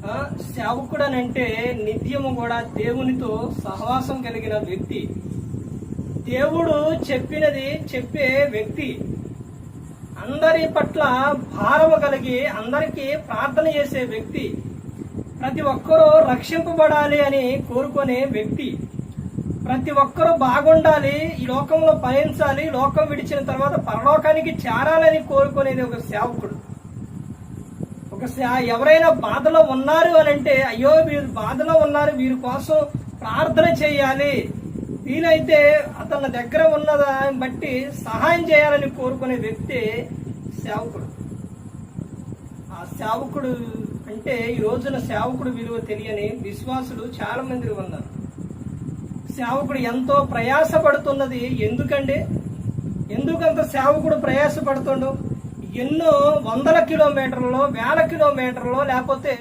సేవకుడు అని అంటే నిత్యము కూడా దేవునితో సహవాసం కలిగిన వ్యక్తి, దేవుడు చెప్పినది చెప్పే వ్యక్తి, అందరి పట్ల భారము కలిగి అందరికీ ప్రార్థన చేసే వ్యక్తి, ప్రతి ఒక్కరూ రక్షింపబడాలి అని కోరుకునే వ్యక్తి, ప్రతి ఒక్కరూ బాగుండాలి, ఈ లోకంలో పయనించాలి, లోకం విడిచిన తర్వాత పరలోకానికి చేరాలని కోరుకునేది ఒక సేవకుడు. ఎవరైనా బాధలో ఉన్నారు అని అంటే, అయ్యో వీరు బాధలో ఉన్నారు, వీరి కోసం ప్రార్థన చేయాలి, వీలైతే అతని దగ్గర ఉన్నదాన్ని బట్టి సహాయం చేయాలని కోరుకునే వ్యక్తి సేవకుడు. ఆ సేవకుడు అంటే ఈ రోజున సేవకుడు విలువ తెలియని విశ్వాసులు చాలా మంది ఉన్నారు. సేవకుడు ఎంతో ప్రయాసపడుతున్నది ఎందుకండి? ఎందుకంత సేవకుడు ప్రయాసపడుతుండు? ఎన్నో వందల కిలోమీటర్లో, వేల కిలోమీటర్లో, లేకపోతే